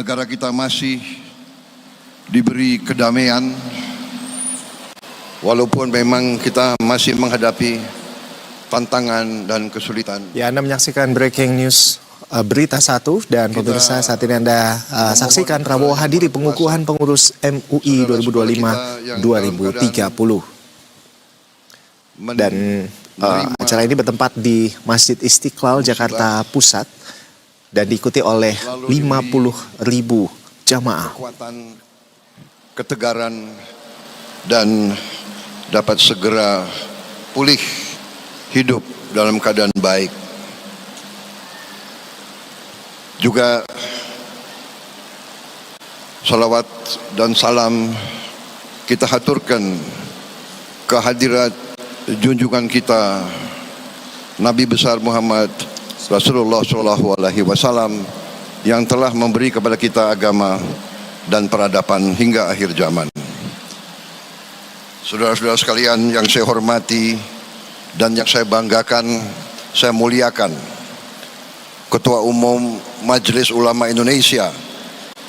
negara kita masih diberi kedamaian, walaupun memang kita masih menghadapi tantangan dan kesulitan. Ya, Anda menyaksikan Breaking News Berita 1 dan pemirsa saat ini Anda saksikan Prabowo hadiri pengukuhan pengurus MUI 2025-2030. Dan acara ini bertempat di Masjid Istiqlal, Jakarta Pusat dan diikuti oleh 50.000 jamaah. Kekuatan, ketegaran, dan dapat segera pulih hidup dalam keadaan baik. Juga salawat dan salam kita haturkan kehadirat junjungan kita Nabi besar Muhammad Rasulullah SAW yang telah memberi kepada kita agama dan peradaban hingga akhir zaman. Saudara-saudara sekalian yang saya hormati dan yang saya banggakan, saya muliakan Ketua Umum Majelis Ulama Indonesia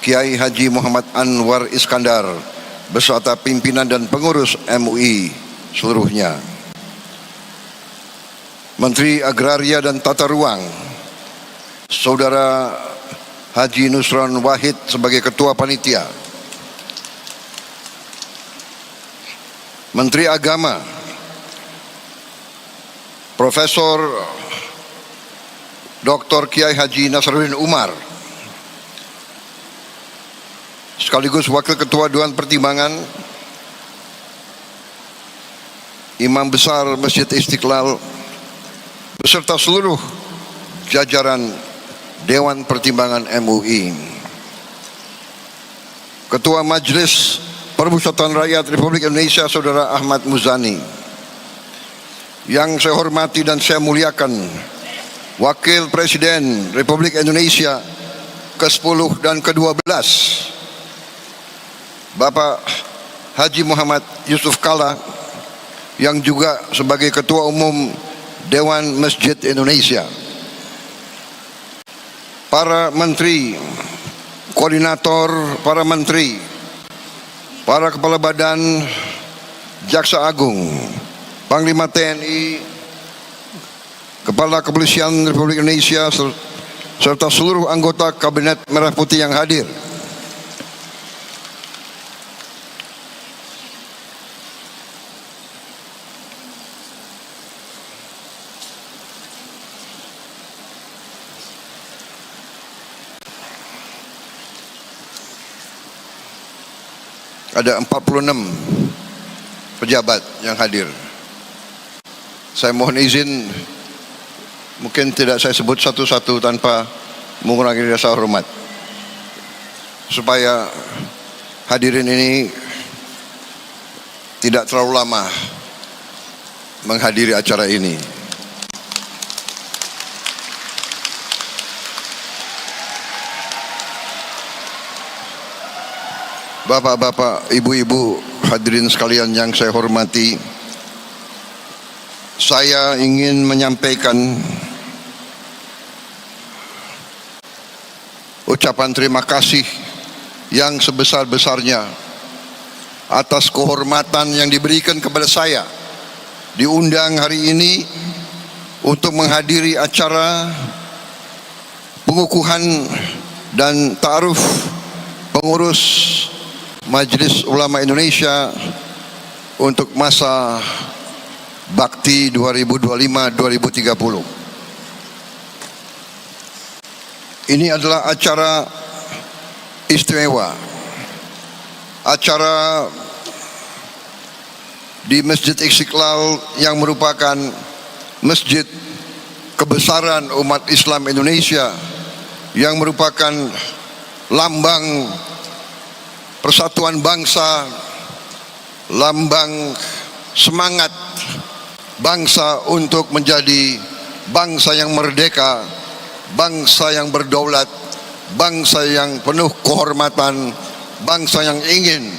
Kiai Haji Muhammad Anwar Iskandar beserta pimpinan dan pengurus MUI seluruhnya, Menteri Agraria dan Tata Ruang Saudara Haji Nusron Wahid sebagai Ketua Panitia, Menteri Agama Profesor Dr. Kiai Haji Nasaruddin Umar sekaligus Wakil Ketua Dewan Pertimbangan, Imam Besar Masjid Istiqlal beserta seluruh jajaran Dewan Pertimbangan MUI, Ketua Majelis Permusyawaratan Rakyat Republik Indonesia Saudara Ahmad Muzani, yang saya hormati dan saya muliakan Wakil Presiden Republik Indonesia ke-10 dan ke-12 Bapak Haji Muhammad Yusuf Kalla, yang juga sebagai Ketua Umum Dewan Masjid Indonesia, para menteri, koordinator, para menteri, para kepala badan, Jaksa Agung, Panglima TNI, Kepala Kepolisian Republik Indonesia, serta seluruh anggota Kabinet Merah Putih yang hadir. Ada 46 pejabat yang hadir. Saya mohon izin, mungkin tidak saya sebut satu-satu tanpa mengurangi rasa hormat, supaya hadirin ini tidak terlalu lama menghadiri acara ini. Bapak-bapak, ibu-ibu, hadirin sekalian yang saya hormati, saya ingin menyampaikan ucapan terima kasih yang sebesar-besarnya atas kehormatan yang diberikan kepada saya diundang hari ini untuk menghadiri acara pengukuhan dan ta'aruf pengurus Majelis Ulama Indonesia untuk masa bakti 2025-2030. Ini adalah acara istimewa, acara di Masjid Istiqlal yang merupakan masjid kebesaran umat Islam Indonesia, yang merupakan lambang persatuan bangsa, lambang semangat bangsa untuk menjadi bangsa yang merdeka, bangsa yang berdaulat, bangsa yang penuh kehormatan, bangsa yang ingin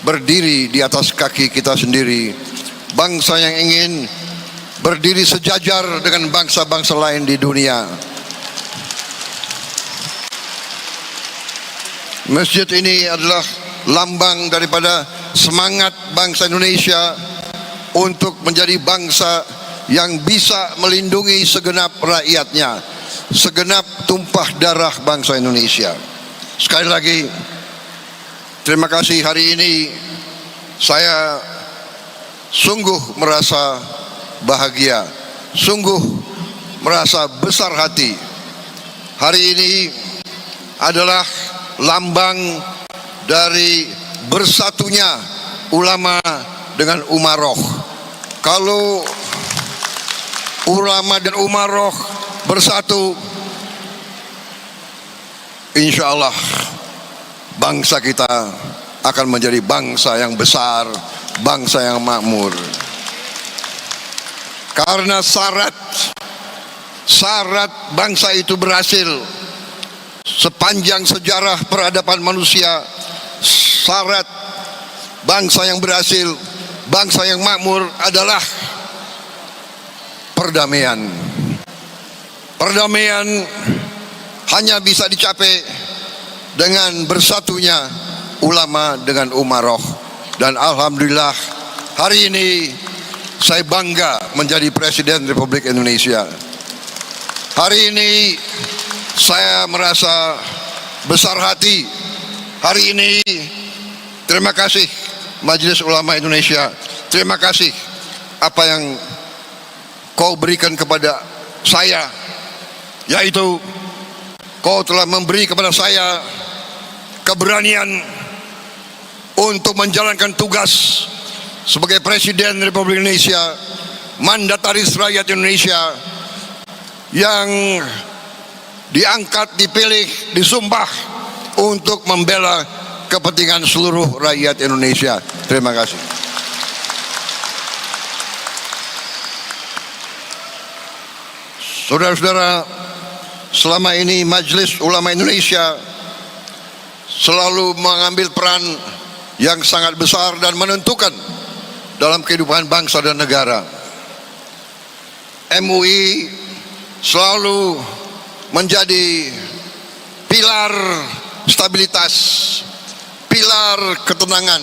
berdiri di atas kaki kita sendiri, bangsa yang ingin berdiri sejajar dengan bangsa-bangsa lain di dunia. Masjid ini adalah lambang daripada semangat bangsa Indonesia untuk menjadi bangsa yang bisa melindungi segenap rakyatnya, segenap tumpah darah bangsa Indonesia. Sekali lagi, terima kasih. Hari ini saya sungguh merasa bahagia, sungguh merasa besar hati. Hari ini adalah lambang dari bersatunya ulama dengan umaroh. Kalau ulama dan umaroh bersatu, insya Allah bangsa kita akan menjadi bangsa yang besar, bangsa yang makmur. Karena syarat bangsa itu berhasil sepanjang sejarah peradaban manusia, syarat bangsa yang berhasil, bangsa yang makmur adalah perdamaian. Perdamaian hanya bisa dicapai dengan bersatunya ulama dengan umaroh. Dan alhamdulillah hari ini saya bangga menjadi Presiden Republik Indonesia. Hari ini saya merasa besar hati. Hari ini terima kasih Majelis Ulama Indonesia. Terima kasih apa yang kau berikan kepada saya, yaitu kau telah memberi kepada saya keberanian untuk menjalankan tugas sebagai Presiden Republik Indonesia, mandataris rakyat Indonesia yang diangkat, dipilih, disumpah untuk membela kepentingan seluruh rakyat Indonesia. Terima kasih. Saudara-saudara, selama ini Majelis Ulama Indonesia selalu mengambil peran yang sangat besar dan menentukan dalam kehidupan bangsa dan negara. MUI selalu menjadi pilar stabilitas, pilar ketenangan,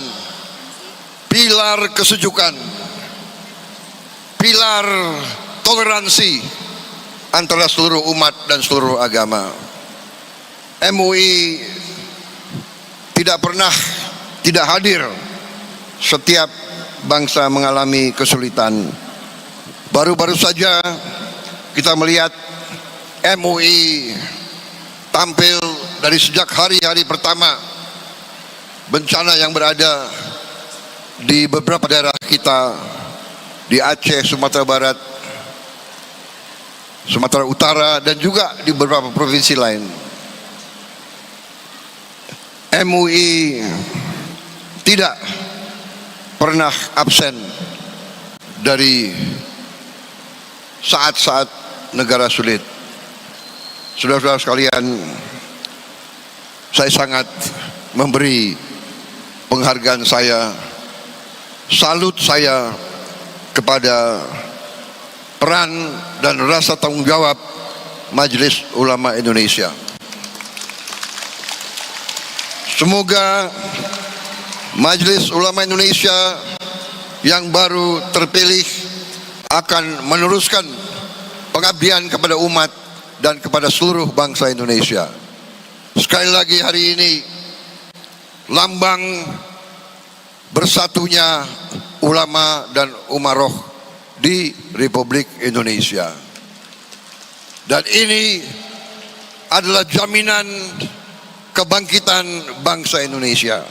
pilar kesejukan, pilar toleransi antara seluruh umat dan seluruh agama. MUI tidak pernah tidak hadir setiap bangsa mengalami kesulitan. Baru-baru saja kita melihat MUI tampil dari sejak hari-hari pertama bencana yang berada di beberapa daerah kita, di Aceh, Sumatera Barat, Sumatera Utara, dan juga di beberapa provinsi lain. MUI tidak pernah absen dari saat-saat negara sulit. Saudara-saudara sekalian, saya sangat memberi penghargaan saya, salut saya kepada peran dan rasa tanggung jawab Majelis Ulama Indonesia. Semoga Majelis Ulama Indonesia yang baru terpilih akan meneruskan pengabdian kepada umat dan kepada seluruh bangsa Indonesia. Sekali lagi, hari ini lambang bersatunya ulama dan umaroh di Republik Indonesia. Dan ini adalah jaminan kebangkitan bangsa Indonesia.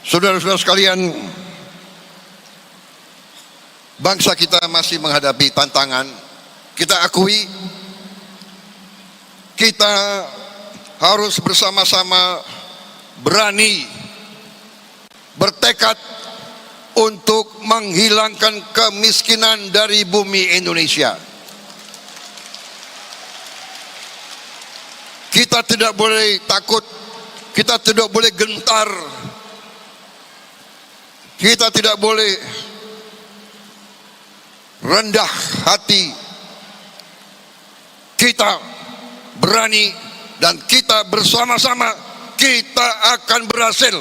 Saudara-saudara sekalian, bangsa kita masih menghadapi tantangan. Kita akui, kita harus bersama-sama berani, bertekad untuk menghilangkan kemiskinan dari bumi Indonesia. Kita tidak boleh takut, kita tidak boleh gentar, kita tidak boleh rendah hati. Kita berani dan kita bersama-sama kita kita akan berhasil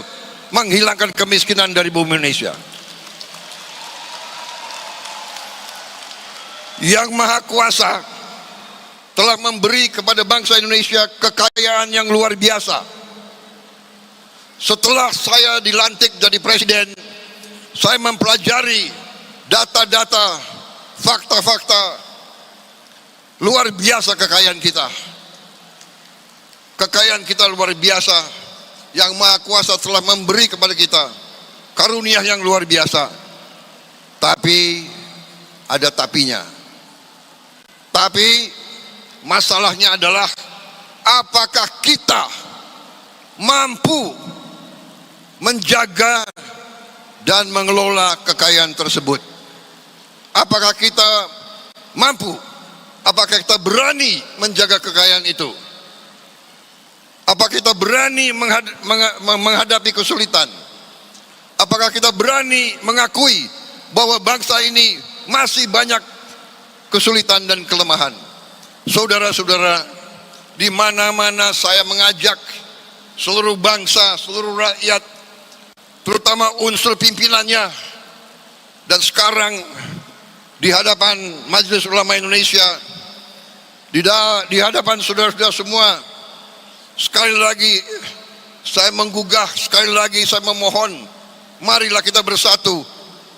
menghilangkan kemiskinan dari bumi Indonesia. Yang Maha Kuasa telah memberi kepada bangsa Indonesia kekayaan yang luar biasa. Setelah saya dilantik jadi presiden, saya mempelajari data-data, fakta-fakta luar biasa kekayaan kita. Kekayaan kita luar biasa. Yang Maha Kuasa telah memberi kepada kita karunia yang luar biasa. Tapi ada tapinya. Tapi masalahnya adalah apakah kita mampu menjaga dan mengelola kekayaan tersebut? Apakah kita mampu? Apakah kita berani menjaga kekayaan itu? Apakah kita berani menghadapi kesulitan? Apakah kita berani mengakui bahwa bangsa ini masih banyak kesulitan dan kelemahan? Saudara-saudara, di mana-mana saya mengajak seluruh bangsa, seluruh rakyat, terutama unsur pimpinannya, dan sekarang di hadapan Majelis Ulama Indonesia, di hadapan saudara-saudara semua, sekali lagi saya menggugah, sekali lagi saya memohon, marilah kita bersatu.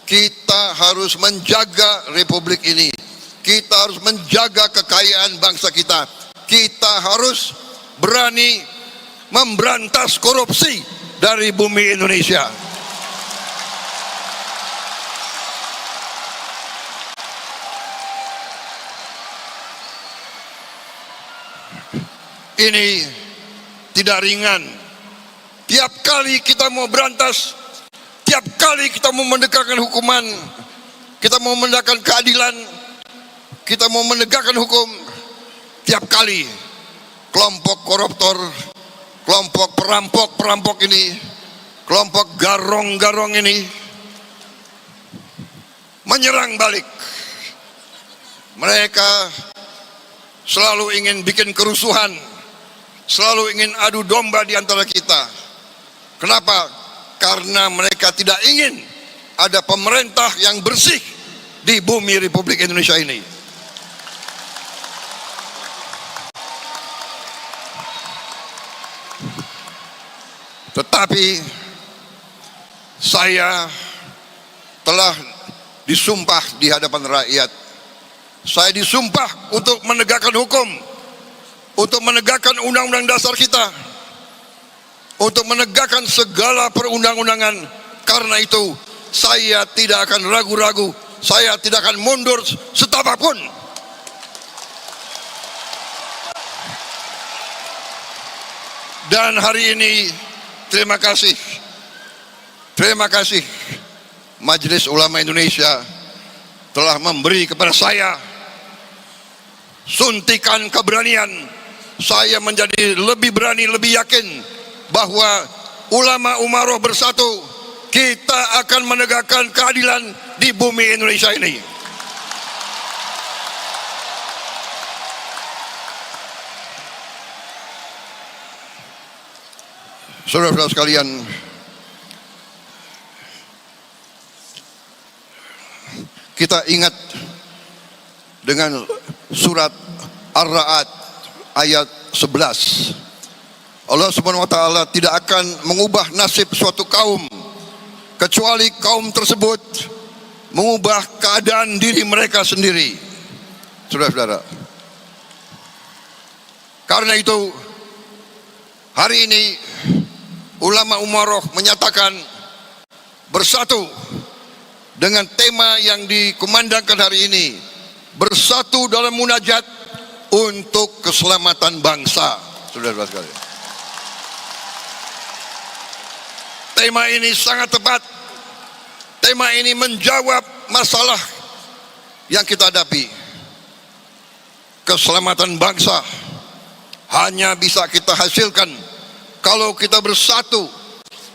Kita harus menjaga republik ini. Kita harus menjaga kekayaan bangsa kita. Kita harus berani memberantas korupsi dari bumi Indonesia. Ini tidak ringan. Tiap kali kita mau berantas, tiap kali kita mau menegakkan hukuman, kita mau menegakkan keadilan, kita mau menegakkan hukum, tiap kali kelompok koruptor, kelompok perampok-perampok ini, kelompok garong-garong ini menyerang balik. Mereka selalu ingin bikin kerusuhan, selalu ingin adu domba di antara kita. Kenapa? Karena mereka tidak ingin ada pemerintah yang bersih di bumi Republik Indonesia ini. Tetapi saya telah disumpah di hadapan rakyat. Saya disumpah untuk menegakkan hukum, untuk menegakkan undang-undang dasar kita, untuk menegakkan segala perundang-undangan. Karena itu saya tidak akan ragu-ragu, saya tidak akan mundur setapapun. Dan hari ini terima kasih Majelis Ulama Indonesia telah memberi kepada saya suntikan keberanian. Saya menjadi lebih berani, lebih yakin bahwa ulama umaroh bersatu, kita akan menegakkan keadilan di bumi Indonesia ini. Saudara-saudara sekalian, kita ingat dengan surat Ar-Ra'd ayat 11. Allah Subhanahu wa taala tidak akan mengubah nasib suatu kaum kecuali kaum tersebut mengubah keadaan diri mereka sendiri. Saudara-saudara, karena itu hari ini ulama umaroh menyatakan bersatu dengan tema yang dikumandangkan hari ini, bersatu dalam munajat untuk keselamatan bangsa. Saudara-saudara sekalian, tema ini sangat tepat. Tema ini menjawab masalah yang kita hadapi. Keselamatan bangsa hanya bisa kita hasilkan kalau kita bersatu.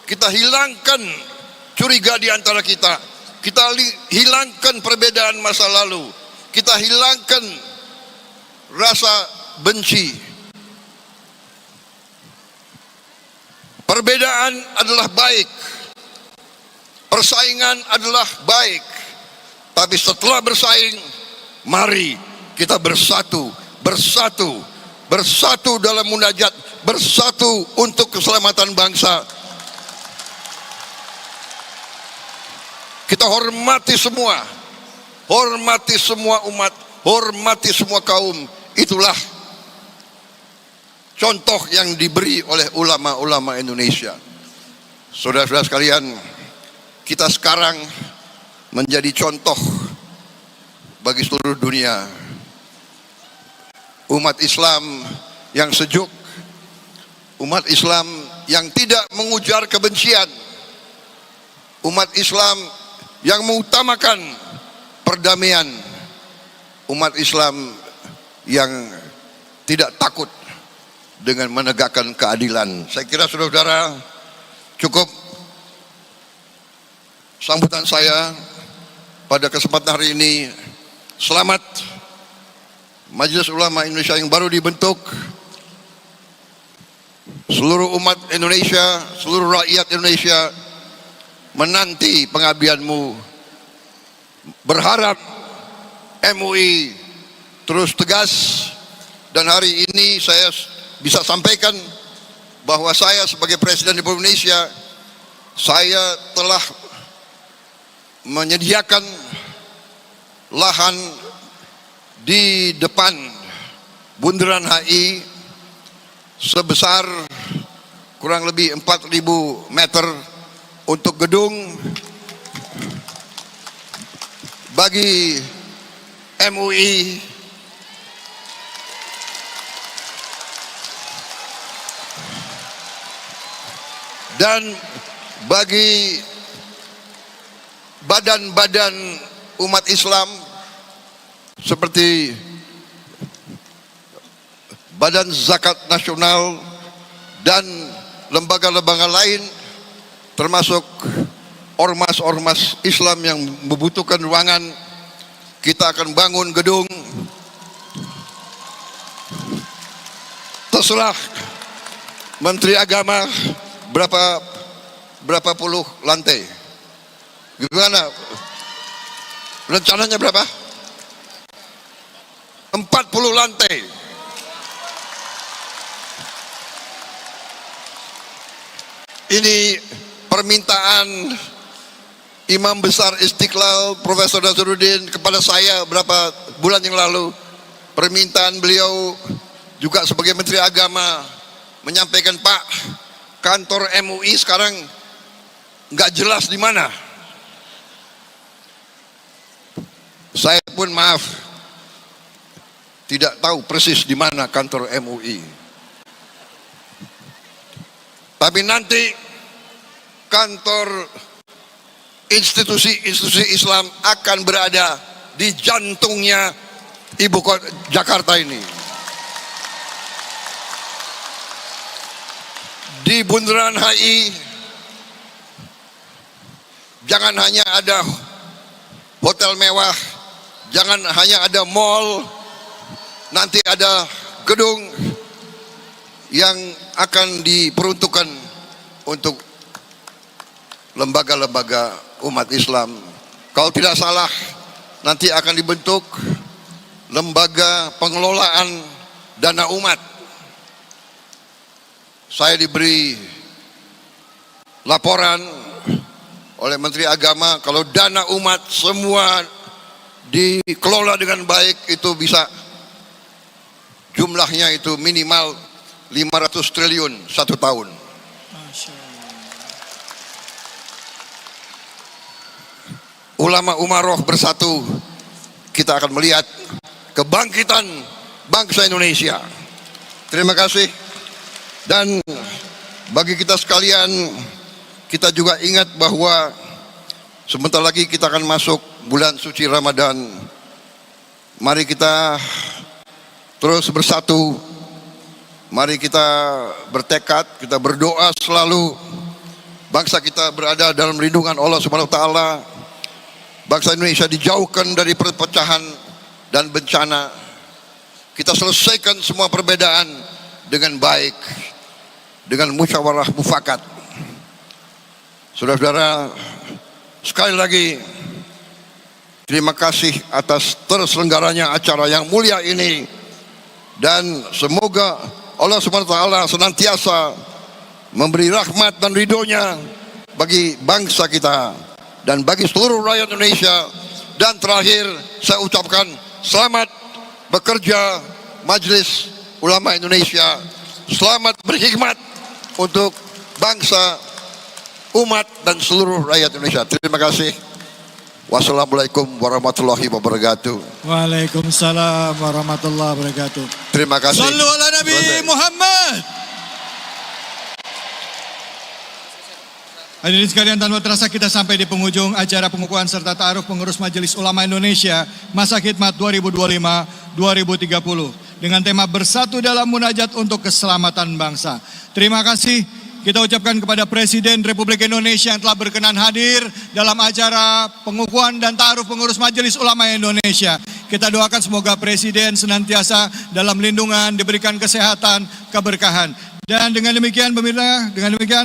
Kita hilangkan curiga di antara kita. Kita hilangkan perbedaan masa lalu. Kita hilangkan rasa benci. Perbedaan adalah baik, persaingan adalah baik, tapi setelah bersaing, mari kita bersatu, bersatu, bersatu dalam munajat, bersatu untuk keselamatan bangsa. Kita hormati semua umat, hormati semua kaum. Itulah contoh yang diberi oleh ulama-ulama Indonesia. Saudara-saudara sekalian, kita sekarang menjadi contoh bagi seluruh dunia. Umat Islam yang sejuk, umat Islam yang tidak mengujar kebencian, umat Islam yang mengutamakan perdamaian, umat Islam yang tidak takut dengan menegakkan keadilan. Saya kira saudara-saudara cukup sambutan saya pada kesempatan hari ini. Selamat Majelis Ulama Indonesia yang baru dibentuk. Seluruh umat Indonesia, seluruh rakyat Indonesia menanti pengabdianmu. Berharap MUI terus tegas, dan hari ini saya bisa sampaikan bahwa saya sebagai Presiden Republik Indonesia, saya telah menyediakan lahan di depan Bundaran HI sebesar kurang lebih 4.000 meter untuk gedung bagi MUI dan bagi badan-badan umat Islam seperti Badan Zakat Nasional dan lembaga-lembaga lain, termasuk ormas-ormas Islam yang membutuhkan ruangan. Kita akan bangun gedung, terserah Menteri Agama berapa puluh lantai, gimana rencananya, berapa? 40 lantai. Ini permintaan Imam Besar Istiqlal Profesor Nazaruddin kepada saya beberapa bulan yang lalu. Permintaan beliau juga sebagai Menteri Agama menyampaikan, Pak, kantor MUI sekarang nggak jelas di mana. Saya pun maaf, tidak tahu persis di mana kantor MUI. Tapi nanti kantor institusi Islam akan berada di jantungnya ibu kota Jakarta ini. Di Bundaran HI jangan hanya ada hotel mewah, jangan hanya ada mall, nanti ada gedung yang akan diperuntukkan untuk lembaga-lembaga umat Islam. Kalau tidak salah, nanti akan dibentuk lembaga pengelolaan dana umat. Saya diberi laporan oleh Menteri Agama, kalau dana umat semua dikelola dengan baik, itu bisa jumlahnya itu minimal 500 triliun satu tahun. Ulama umaroh bersatu, kita akan melihat kebangkitan bangsa Indonesia. Terima kasih. Dan bagi kita sekalian, kita juga ingat bahwa sebentar lagi kita akan masuk bulan suci Ramadan. Mari kita terus bersatu. Mari kita bertekad, kita berdoa selalu bangsa kita berada dalam lindungan Allah Subhanahu wa taala. Bangsa Indonesia dijauhkan dari perpecahan dan bencana. Kita selesaikan semua perbedaan dengan baik. dengan musyawarah mufakat. Saudara-saudara, sekali lagi terima kasih atas terselenggaranya acara yang mulia ini, dan semoga Allah SWT senantiasa memberi rahmat dan ridhonya bagi bangsa kita dan bagi seluruh rakyat Indonesia. Dan terakhir saya ucapkan selamat bekerja Majelis Ulama Indonesia, selamat berkhidmat untuk bangsa, umat dan seluruh rakyat Indonesia. Terima kasih. Wassalamualaikum warahmatullahi wabarakatuh. Waalaikumsalam warahmatullahi wabarakatuh. Terima kasih. Sallu ala Nabi Muhammad. Hadirin sekalian, tanpa terasa kita sampai di penghujung acara pengukuhan serta ta'aruf pengurus Majelis Ulama Indonesia masa khidmat 2025-2030 dengan tema bersatu dalam munajat untuk keselamatan bangsa. Terima kasih kita ucapkan kepada Presiden Republik Indonesia yang telah berkenan hadir dalam acara pengukuhan dan ta'aruf pengurus Majelis Ulama Indonesia. Kita doakan semoga Presiden senantiasa dalam lindungan, diberikan kesehatan, keberkahan. Dan dengan demikian pemirsa,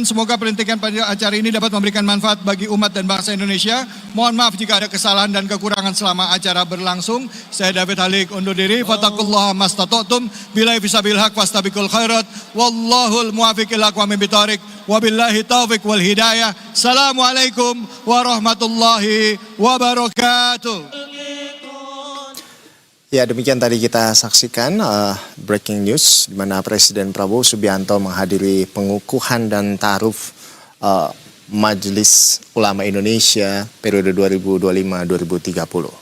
semoga pelantikan pada acara ini dapat memberikan manfaat bagi umat dan bangsa Indonesia. Mohon maaf jika ada kesalahan dan kekurangan selama acara berlangsung. Saya David Halik undur diri. Fattaqullaha mastata'tum billahi fisabil haq fastabiqul khairat wallahul muwaffiq ila aqwamit thoriq wabillahi taufiq wal hidayah. Assalamualaikum warahmatullahi wabarakatuh. Ya, demikian tadi kita saksikan breaking news di mana Presiden Prabowo Subianto menghadiri pengukuhan dan ta'aruf Majelis Ulama Indonesia periode 2025-2030.